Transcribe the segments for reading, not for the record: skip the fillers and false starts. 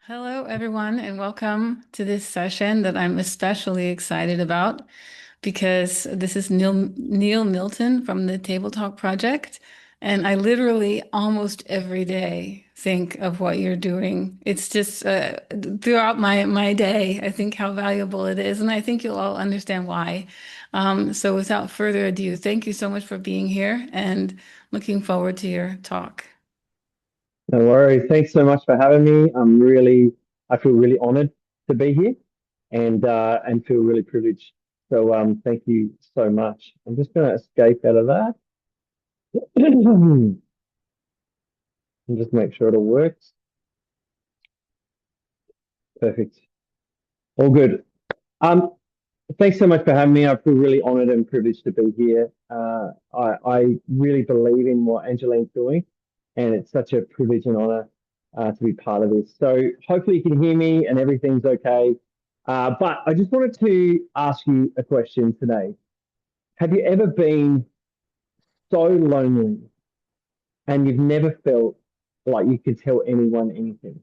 Hello, everyone, and welcome to this session that I'm especially excited about because this is Neil Milton from the Table Talk Project. And I literally almost every day think of what you're doing. It's just throughout my day, I think how valuable it is, and I think you'll all understand why. So without further ado, thank you so much for being here and looking forward to your talk. No worries. Thanks so much for having me. I feel really honored to be here and feel really privileged. Thank you so much. I'm just going to escape out of that and just make sure it all works. Perfect. All good. Um, Thanks so much for having me. I feel really honored and privileged to be here. I really believe in what Angeline's doing, and it's such a privilege and honor to be part of this. So hopefully you can hear me and everything's okay. But I just wanted to ask you a question today. Have you ever been so lonely and you've never felt like you could tell anyone anything?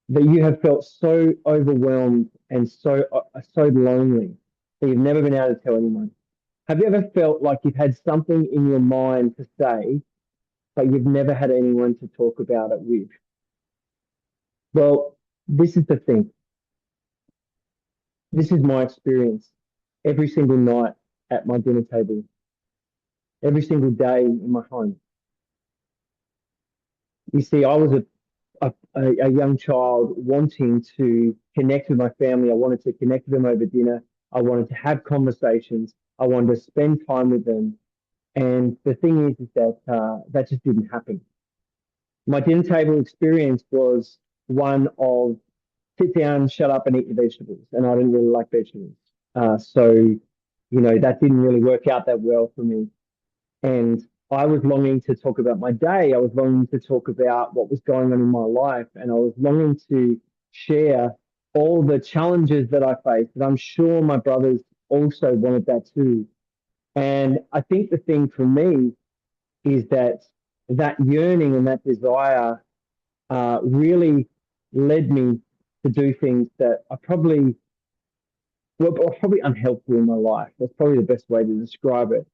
That you have felt so overwhelmed and so lonely that you've never been able to tell anyone? Have you ever felt like you've had something in your mind to say, but you've never had anyone to talk about it with? Well, this is the thing. This is my experience every single night at my dinner table, every single day in my home. You see, I was a young child wanting to connect with my family. I wanted to connect with them over dinner. I wanted to have conversations. I wanted to spend time with them. And the thing is that that just didn't happen. My dinner table experience was one of sit down, shut up, and eat your vegetables. And I didn't really like vegetables. That didn't really work out that well for me. And I was longing to talk about my day. I was longing to talk about what was going on in my life. And I was longing to share all the challenges that I faced. And I'm sure my brothers also wanted that too. And I think the thing for me is that that yearning and that desire really led me to do things that were probably unhelpful in my life. That's probably the best way to describe it.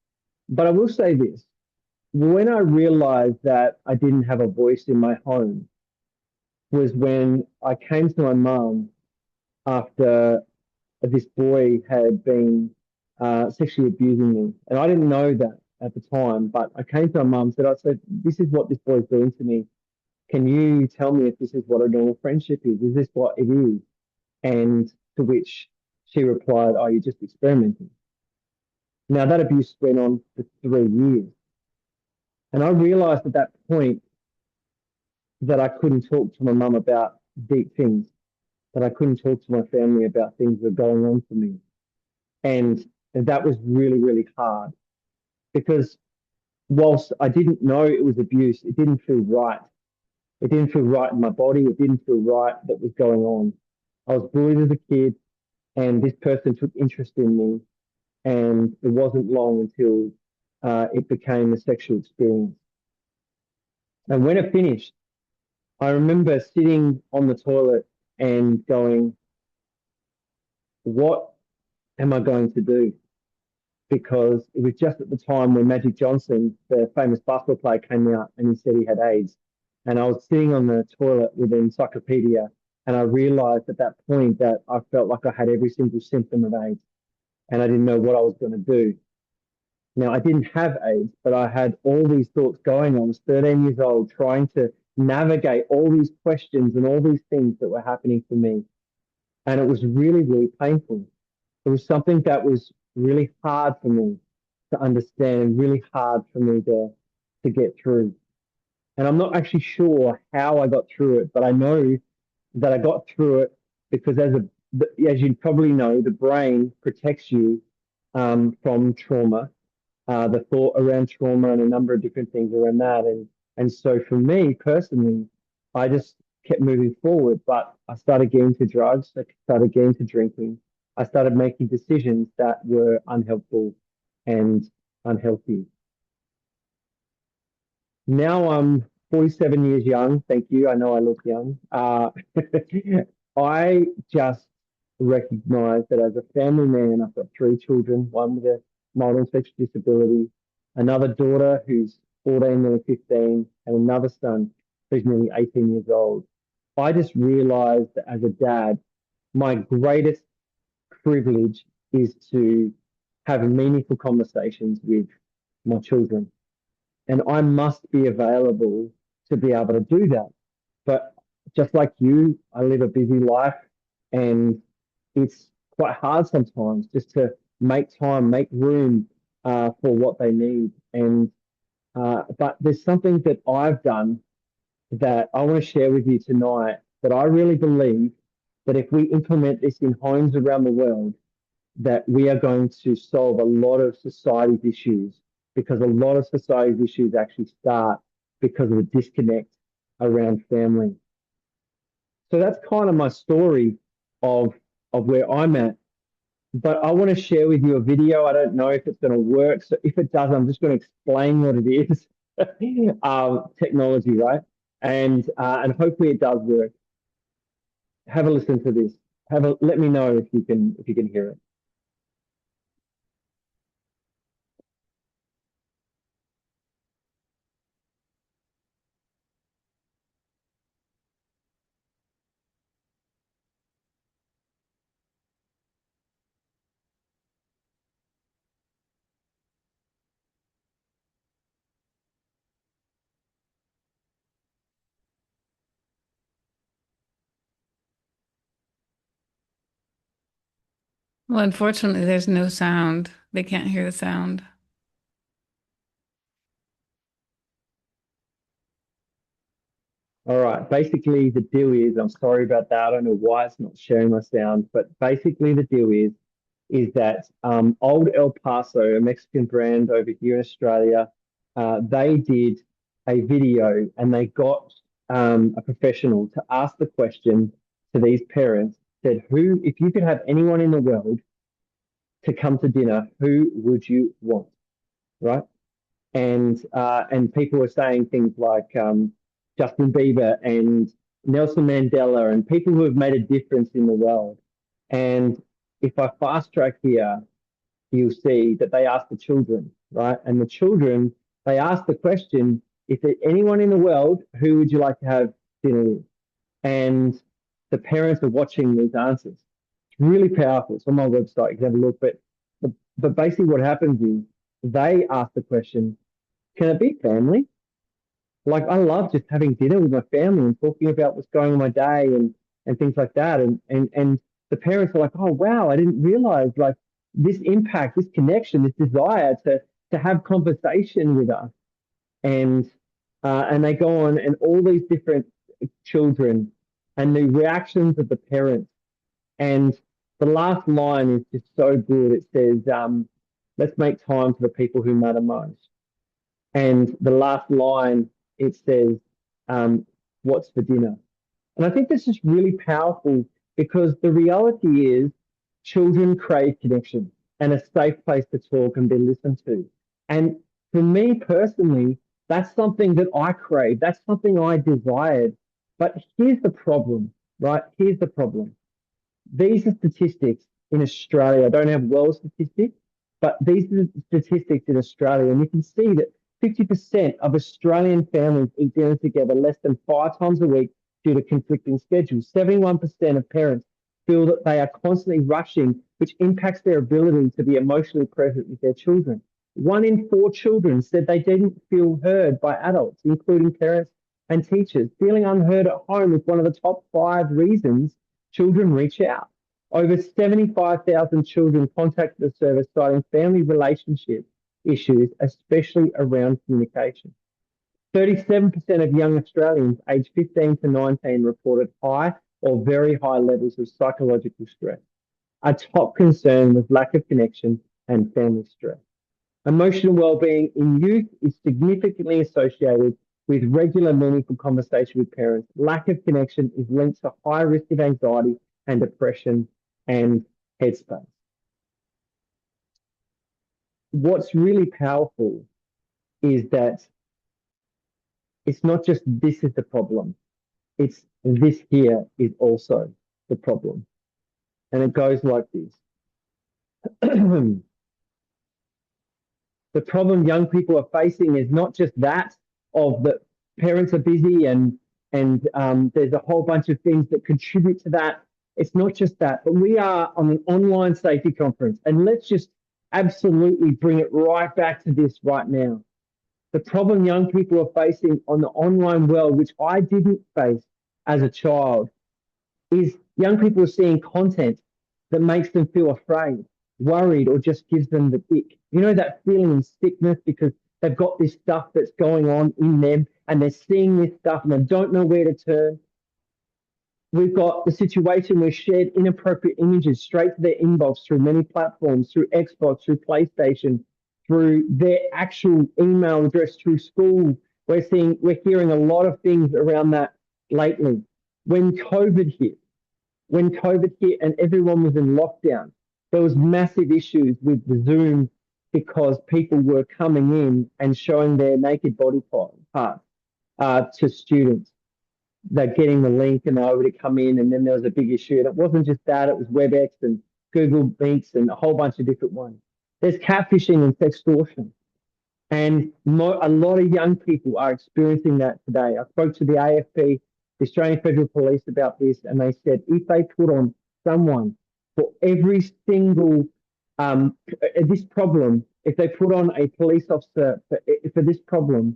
But I will say this: when I realized that I didn't have a voice in my home, was when I came to my mum after this boy had been sexually abusing me, and I didn't know that at the time. But I came to my mum and said, "This is what this boy's doing to me. Can you tell me if this is what a normal friendship is? Is this what it is?" And to which she replied, "Oh, you're just experimenting." Now that abuse went on for 3 years. And I realized at that point that I couldn't talk to my mum about deep things, that I couldn't talk to my family about things that were going on for me. And, and that was really, really hard because whilst I didn't know it was abuse, it didn't feel right. It didn't feel right in my body. It didn't feel right that was going on. I was bullied as a kid, and this person took interest in me. And it wasn't long until it became a sexual experience. And when it finished, I remember sitting on the toilet and going, what am I going to do? Because it was just at the time when Magic Johnson, the famous basketball player, came out and he said he had AIDS. And I was sitting on the toilet with an encyclopedia, and I realized at that point that I felt like I had every single symptom of AIDS, and I didn't know what I was going to do. Now, I didn't have AIDS, but I had all these thoughts going on. I was 13 years old, trying to navigate all these questions and all these things that were happening for me. And it was really, really painful. It was something that was really hard for me to understand, really hard for me to get through. And I'm not actually sure how I got through it, but I know that I got through it because as you probably know, the brain protects you from trauma, the thought around trauma and a number of different things around that. And so for me personally, I just kept moving forward, but I started getting to drugs, I started getting to drinking. I started making decisions that were unhelpful and unhealthy. Now I'm 47 years young. Thank you. I know I look young. I just recognize that as a family man, I've got three children, one with a mild intellectual disability, another daughter who's 14, nearly 15, and another son who's nearly 18 years old. I just realized that as a dad, my greatest privilege is to have meaningful conversations with my children. And I must be available to be able to do that. But just like you, I live a busy life and it's quite hard sometimes just to make time, make room for what they need. And but there's something that I've done that I want to share with you tonight that I really believe that if we implement this in homes around the world, that we are going to solve a lot of society's issues because a lot of society's issues actually start because of a disconnect around family. So that's kind of my story of where I'm at. But I want to share with you a video. I don't know if it's going to work. So if it does, I'm just going to explain what it is. Technology, right? And hopefully it does work. Have a listen to this. Let me know if you can hear it. Well, unfortunately, there's no sound. They can't hear the sound. All right. Basically, the deal is, I'm sorry about that. I don't know why it's not sharing my sound, but basically the deal is that Old El Paso, a Mexican brand over here in Australia, they did a video and they got a professional to ask the question to these parents, said, who, if you could have anyone in the world to come to dinner, who would you want? Right? And people were saying things like Justin Bieber and Nelson Mandela and people who have made a difference in the world. And if I fast track here, you'll see that they asked the children, right? And the children, they asked the question, if there's anyone in the world, who would you like to have dinner with? And the parents are watching these answers. It's really powerful. It's on my website. You can have a look. But basically what happens is they ask the question, can it be family? Like I love just having dinner with my family and talking about what's going on in my day and things like that. And the parents are like, oh wow, I didn't realize like this impact, this connection, this desire to have conversation with us. And they go on and all these different children and the reactions of the parents. And the last line is just so good. It says, let's make time for the people who matter most. And the last line, it says, what's for dinner? And I think this is really powerful because the reality is children crave connection and a safe place to talk and be listened to. And for me personally, that's something that I crave. That's something I desired. But here's the problem, right? Here's the problem. These are statistics in Australia. I don't have world statistics, but these are the statistics in Australia. And you can see that 50% of Australian families eat dinner together less than 5 times a week due to conflicting schedules. 71% of parents feel that they are constantly rushing, which impacts their ability to be emotionally present with their children. 1 in 4 children said they didn't feel heard by adults, including parents and teachers. Feeling unheard at home is one of the top 5 reasons children reach out. Over 75,000 children contacted the service citing family relationship issues, especially around communication. 37% of young Australians aged 15 to 19 reported high or very high levels of psychological stress. A top concern was lack of connection and family stress. Emotional well-being in youth is significantly associated with regular meaningful conversation with parents. Lack of connection is linked to high risk of anxiety and depression and headspace. What's really powerful is that it's not just this is the problem, it's this here is also the problem. And it goes like this. The problem young people are facing is not just that of the parents are busy and there's a whole bunch of things that contribute to that. It's not just that, but we are on an online safety conference, and let's just absolutely bring it right back to this right now. The problem young people are facing on the online world, which I didn't face as a child, is young people are seeing content that makes them feel afraid, worried, or just gives them the ick. You know, that feeling of sickness because they've got this stuff that's going on in them and they're seeing this stuff and they don't know where to turn. We've got the situation where shared inappropriate images straight to their inbox through many platforms, through Xbox, through PlayStation, through their actual email address, through school. We're hearing a lot of things around that lately. When COVID hit, when COVID hit and everyone was in lockdown, there was massive issues with the Zoom because people were coming in and showing their naked body parts to students. They're getting the link and they're able to come in, and then there was a big issue. And it wasn't just that; it was WebEx and Google Meets and a whole bunch of different ones. There's catfishing and sextortion. And a lot of young people are experiencing that today. I spoke to the AFP, the Australian Federal Police, about this, and they said if they put on someone for every single this problem, if they put on a police officer for this problem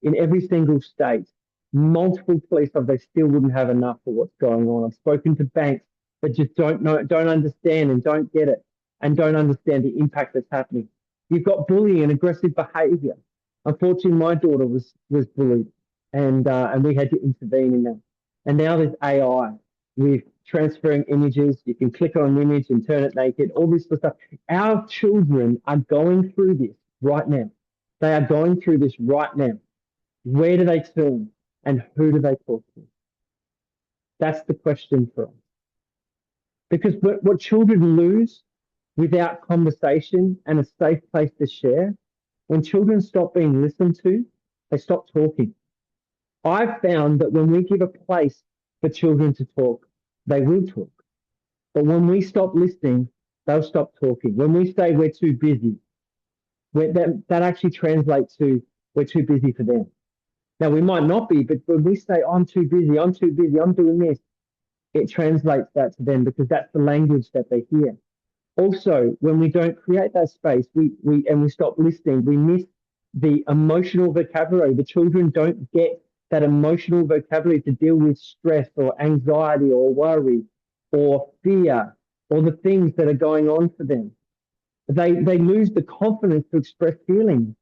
in every single state, multiple police officers, they still wouldn't have enough for what's going on. I've spoken to banks that just don't know, don't understand, and don't get it, and don't understand the impact that's happening. You've got bullying and aggressive behaviour. Unfortunately, my daughter was bullied, and we had to intervene in that. And now there's AI with transferring images. You can click on an image and turn it naked. All this sort of stuff. Our children are going through this right now. They are going through this right now. Where do they turn, and who do they talk to? That's the question for us. Because what children lose without conversation and a safe place to share, when children stop being listened to, they stop talking. I've found that when we give a place for children to talk, they will talk. But when we stop listening, they'll stop talking. When we say we're too busy, that actually translates to we're too busy for them. Now, we might not be, but when we say I'm too busy, I'm doing this, it translates that to them because that's the language that they hear. Also, when we don't create that space, we stop listening, we miss the emotional vocabulary. The children don't get that emotional vocabulary to deal with stress or anxiety or worry or fear or the things that are going on for them. They lose the confidence to express feelings.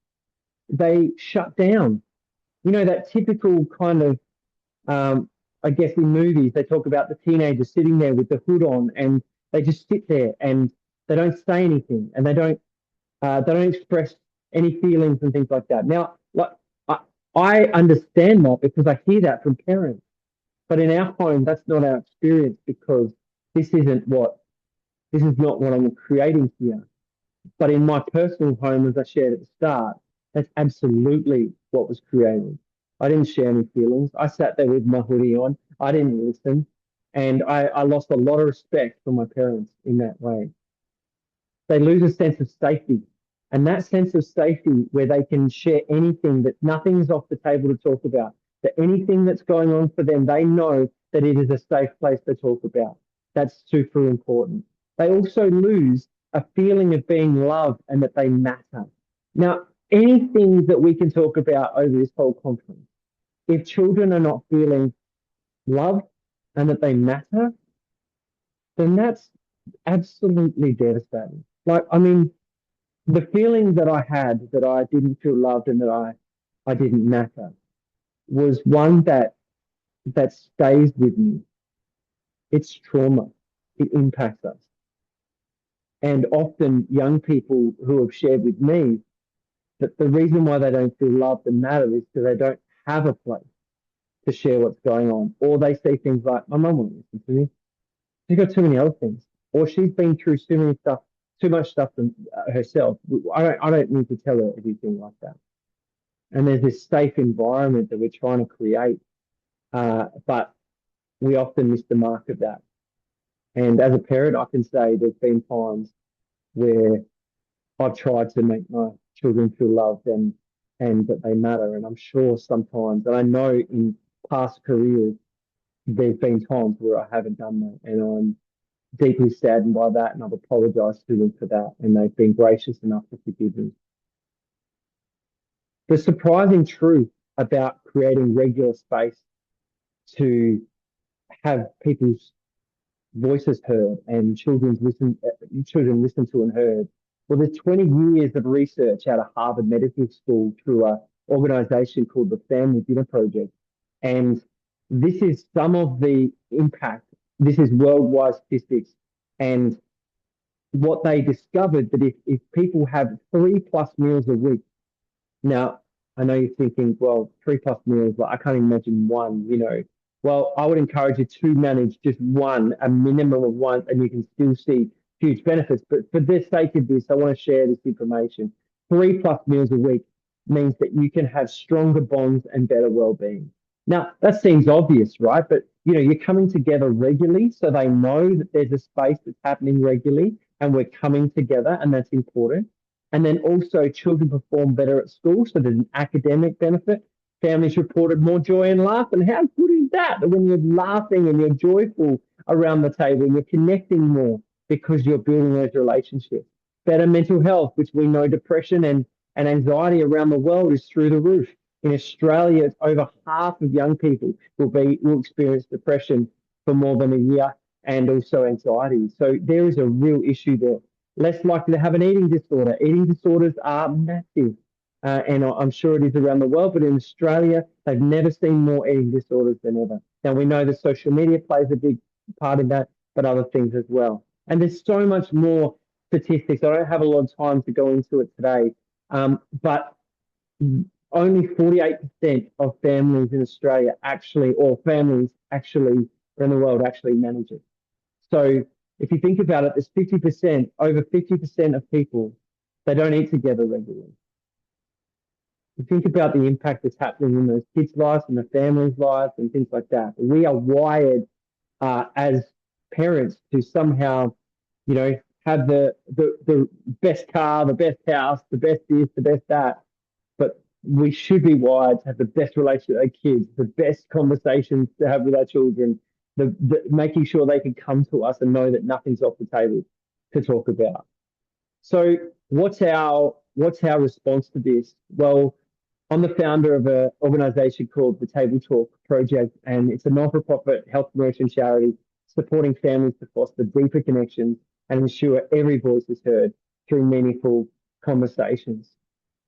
They shut down. You know, that typical kind of, I guess in movies, they talk about the teenager sitting there with the hood on and they just sit there and they don't say anything and they don't express any feelings and things like that. Now, like I understand that because I hear that from parents, but in our home, that's not our experience because this is not what I'm creating here. But in my personal home, as I shared at the start, that's absolutely what was created. I didn't share any feelings. I sat there with my hoodie on. I didn't listen. And I lost a lot of respect for my parents in that way. They lose a sense of safety. And that sense of safety where they can share anything, that nothing's off the table to talk about, that anything that's going on for them, they know that it is a safe place to talk about. That's super important. They also lose a feeling of being loved and that they matter. Now, anything that we can talk about over this whole conference, if children are not feeling loved and that they matter, then that's absolutely devastating. Like, I mean, the feeling that I had that I didn't feel loved and that I didn't matter was one that stays with me. It's trauma. It impacts us. And often young people who have shared with me that the reason why they don't feel loved and matter is because they don't have a place to share what's going on. Or they say things like, my mum won't listen to me. She's got too many other things. Or she's been through too much stuff herself. I don't need to tell her everything like that. and there's this safe environment that we're trying to create, but we often miss the mark of that. And as a parent, I can say there's been times where I've tried to make my children feel loved and that they matter. And I'm sure sometimes, and I know in past careers, there's been times where I haven't done that, and I'm deeply saddened by that, and I've apologized to them for that, and they've been gracious enough to forgive me. The surprising truth about creating regular space to have people's voices heard and children listen to and heard. Well, there's 20 years of research out of Harvard Medical School through a organization called the Family Dinner Project. And this is some of the impact. This is worldwide statistics. And what they discovered that if people have 3+ meals a week, now, I know you're thinking, well, 3+ meals, but I can't imagine one. Well, I would encourage you to manage just one, a minimum of one, and you can still see huge benefits. But for the sake of this, I want to share this information. 3+ meals a week means that you can have stronger bonds and better well-being. Now, that seems obvious, right? But you're coming together regularly, so they know that there's a space that's happening regularly, and we're coming together, and that's important. And then also children perform better at school. So there's an academic benefit. Families reported more joy and laughter. And how good is that? That when you're laughing and you're joyful around the table, you're connecting more because you're building those relationships. Better mental health, which we know depression and anxiety around the world is through the roof. In Australia, it's over half of young people will experience depression for more than a year, and also anxiety. So there is a real issue there. Less likely to have an eating disorder. Eating disorders are massive, and I'm sure it is around the world, but in Australia, they've never seen more eating disorders than ever. Now, we know that social media plays a big part in that, but other things as well. And there's so much more statistics. I don't have a lot of time to go into it today, but only 48% of families in Australia actually, or families actually around the world actually manage it. So if you think about it, there's 50%, over 50% of people, they don't eat together regularly. You think about the impact that's happening in those kids' lives and the families' lives and things like that. We are wired as parents to somehow, have the best car, the best house, the best this, the best that. But we should be wired to have the best relationship with our kids, the best conversations to have with our children, the making sure they can come to us and know that nothing's off the table to talk about. So what's our response to this? Well, I'm the founder of an organization called the Table Talk Project, and it's a non-for-profit health promotion charity supporting families to foster deeper connections and ensure every voice is heard through meaningful conversations.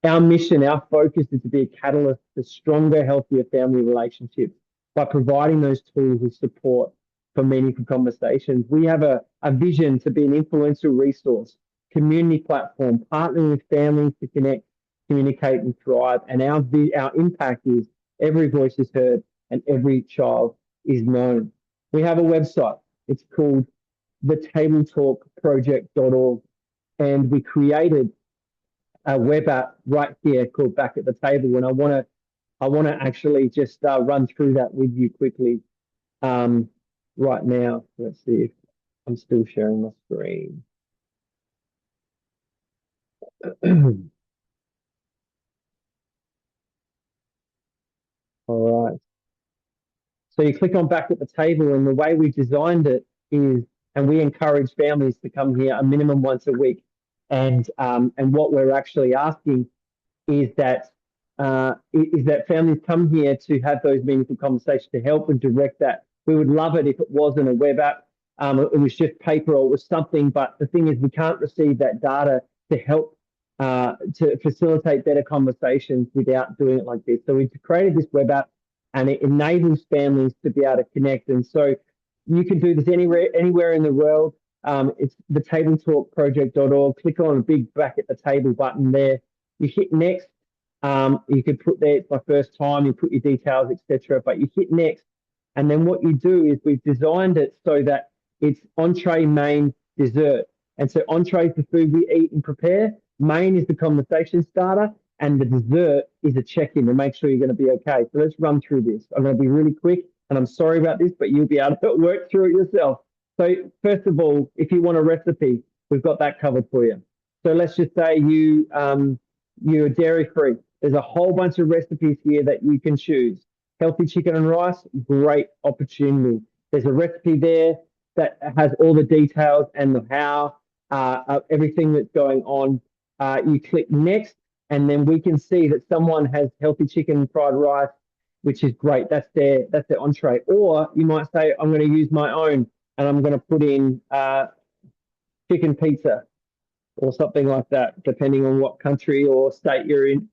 Our mission, our focus is to be a catalyst for stronger, healthier family relationships by providing those tools of support for meaningful conversations. We have a vision to be an influential resource, community platform, partnering with families to connect, communicate, and thrive. And our impact is every voice is heard and every child is known. We have a website. It's called thetabletalkproject.org, and we created a web app right here called Back at the Table. And I want to actually just run through that with you quickly right now. Let's see if I'm still sharing my screen. All right. So you click on Back at the Table, and the way we've designed it is, and we encourage families to come here a minimum once a week. And what we're actually asking is that families come here to have those meaningful conversations to help and direct that. We would love it if it wasn't a web app, it was just paper or it was something. But the thing is, we can't receive that data to help to facilitate better conversations without doing it like this. So we've created this web app, and it enables families to be able to connect. And so you can do this anywhere in the world. It's the tabletalkproject.org. Click on a big Back at the Table button there. You hit next. You could put there, it's my first time, you put your details, etc. But you hit next. And then what you do is we've designed it so that it's entree, main, dessert. And so entree is the food we eat and prepare. Main is the conversation starter. and the dessert is a check-in to make sure you're going to be okay. So let's run through this. I'm going to be really quick, and I'm sorry about this, but you'll be able to work through it yourself. So first of all, if you want a recipe, we've got that covered for you. So let's just say you're dairy free. There's a whole bunch of recipes here that you can choose. Healthy chicken and rice, great opportunity. There's a recipe there that has all the details and the how, everything that's going on. You click next, and then we can see that someone has healthy chicken and fried rice, which is great. That's their entree. Or you might say, I'm going to use my own, and I'm going to put in chicken pizza or something like that, depending on what country or state you're in.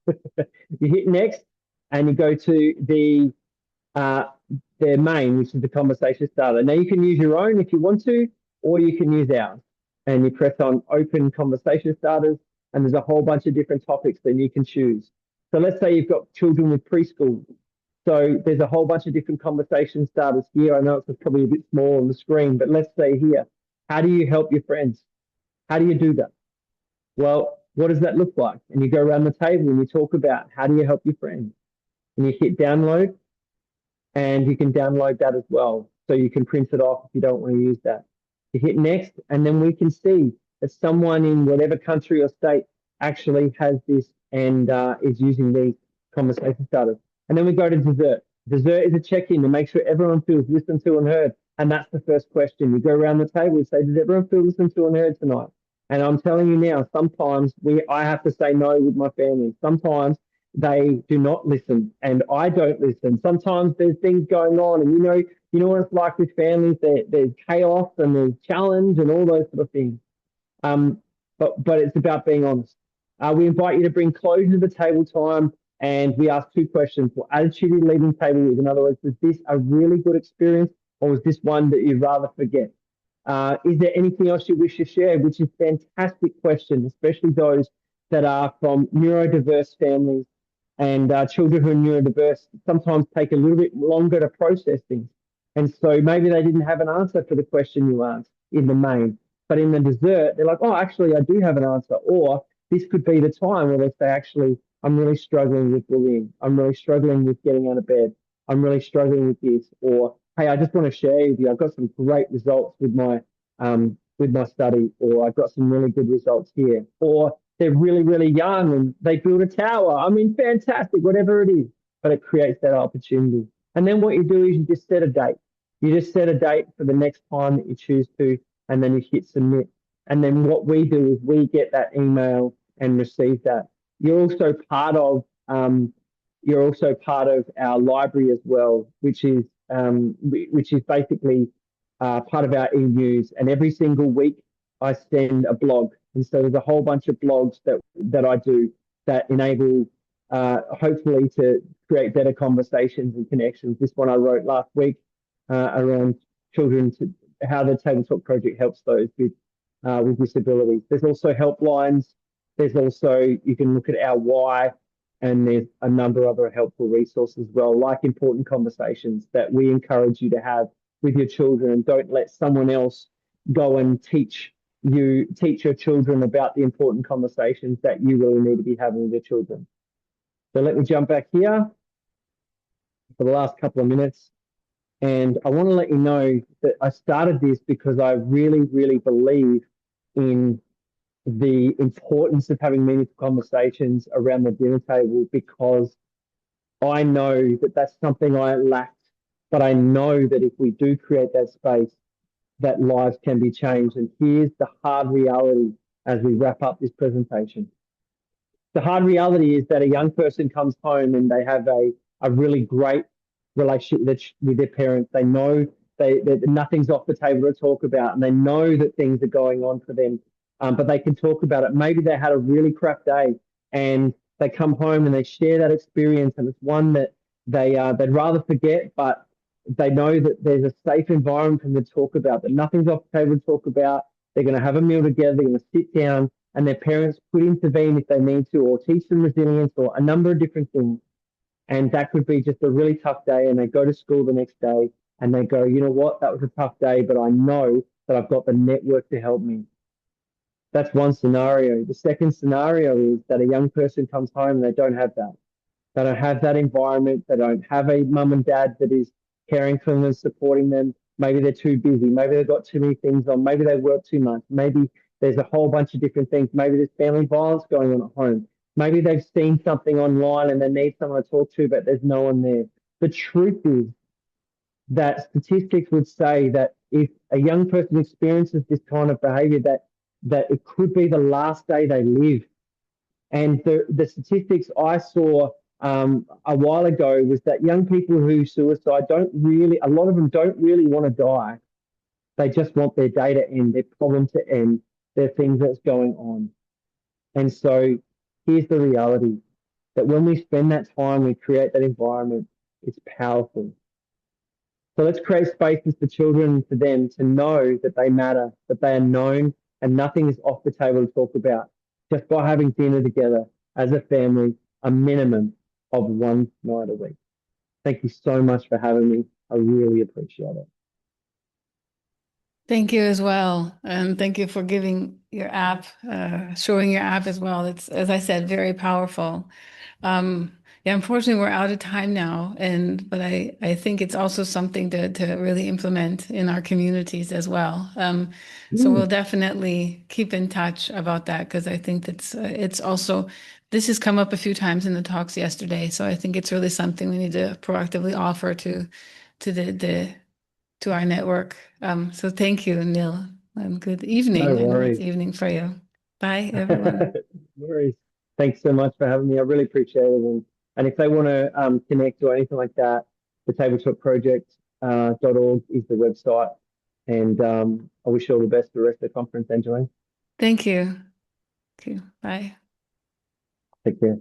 You hit next, and you go to uh, their main, which is the conversation starter. Now you can use your own if you want to, or you can use ours. And you press on open conversation starters, and there's a whole bunch of different topics that you can choose. So let's say you've got children with preschool. So there's a whole bunch of different conversation starters here. I know it's probably a bit small on the screen, but let's say here, how do you help your friends? How do you do that? Well, what does that look like? And you go around the table and you talk about how do you help your friends? And you hit download, and you can download that as well. So you can print it off if you don't want to use that. You hit next, and then we can see that someone in whatever country or state actually has this and is using these conversation starters. And then we go to dessert. Dessert is a check-in to make sure everyone feels listened to and heard. And that's the first question. You go around the table and say, did everyone feel listened to and heard tonight? And I'm telling you now, sometimes I have to say no with my family. Sometimes they do not listen, and I don't listen. Sometimes there's things going on, and you know what it's like with families. There's chaos and there's challenge and all those sort of things. Um, but it's about being honest. We invite you to bring closure to the table time, and we ask two questions: what attitude you leaving table with? In other words, was this a really good experience, or was this one that you'd rather forget? Is there anything else you wish to share? Which is a fantastic question, especially those that are from neurodiverse families, and children who are neurodiverse sometimes take a little bit longer to process things. And so maybe they didn't have an answer for the question you asked in the main, but in the dessert, they're like, oh, actually, I do have an answer. Or this could be the time where they say, actually, I'm really struggling with bullying. I'm really struggling with getting out of bed. I'm really struggling with this. Or, hey, I just want to share with you, I've got some great results with my study, or I've got some really good results here. Or they're really, really young and they build a tower. I mean, fantastic, whatever it is, but it creates that opportunity. And then what you do is you just set a date. You just set a date for the next time that you choose to, and then you hit submit. And then what we do is we get that email and receive that. You're also part of our library as well, which is basically part of our e-news. And every single week I send a blog. And so there's a whole bunch of blogs that I do that enable hopefully to create better conversations and connections. This one I wrote last week around children, how the Table Talk Project helps those with disabilities. There's also helplines. There's also, you can look at our why, and there's a number of other helpful resources as well, like important conversations that we encourage you to have with your children, and don't let someone else go and teach your children about the important conversations that you really need to be having with your children. So let me jump back here for the last couple of minutes. And I want to let you know that I started this because I really, really believe in the importance of having meaningful conversations around the dinner table, because I know that that's something I lacked, but I know that if we do create that space, that lives can be changed. And here's the hard reality as we wrap up this presentation. The hard reality is that a young person comes home and they have a really great relationship with their parents. They know that nothing's off the table to talk about, and they know that things are going on for them, but they can talk about it. Maybe they had a really crap day and they come home and they share that experience, and it's one that they'd rather forget, but they know that there's a safe environment for them to talk about, that nothing's off the table to talk about. They're going to have a meal together, they're going to sit down, and their parents could intervene if they need to, or teach them resilience, or a number of different things. And that could be just a really tough day, and they go to school the next day and they go, you know what, that was a tough day, but I know that I've got the network to help me. That's one scenario. The second scenario is that a young person comes home and they don't have that. They don't have that environment. They don't have a mum and dad that is caring for them and supporting them. Maybe they're too busy. Maybe they've got too many things on. Maybe they work too much. Maybe there's a whole bunch of different things. Maybe there's family violence going on at home. Maybe they've seen something online and they need someone to talk to, but there's no one there. The truth is that statistics would say that if a young person experiences this kind of behavior, that it could be the last day they live. And the statistics I saw a while ago was that young people who suicide don't really, a lot of them don't really want to die. They just want their day to end, their problem to end, their things that's going on. And so here's the reality that when we spend that time, we create that environment, it's powerful. So let's create spaces for children and for them to know that they matter, that they are known, and nothing is off the table to talk about. Just by having dinner together as a family, a minimum of one night a week. Thank you so much for having me. I really appreciate it. Thank you as well. And thank you for giving your app, showing your app as well. It's, as I said, very powerful. Yeah, unfortunately, we're out of time now, but I think it's also something to really implement in our communities as well. So we'll Mm, definitely keep in touch about that because I think that's it's also this has come up a few times in the talks yesterday. So I think it's really something we need to proactively offer to the to our network. So thank you, Neil, and good no evening. I know it's worries. evening for you. Bye, No everyone. worries. Thanks so much for having me. I really appreciate it. And if they want to connect or anything like that, the tabletopproject.org is the website. And I wish you all the best for the rest of the conference, Angeline. Thank you. Thank you. Bye. Take care.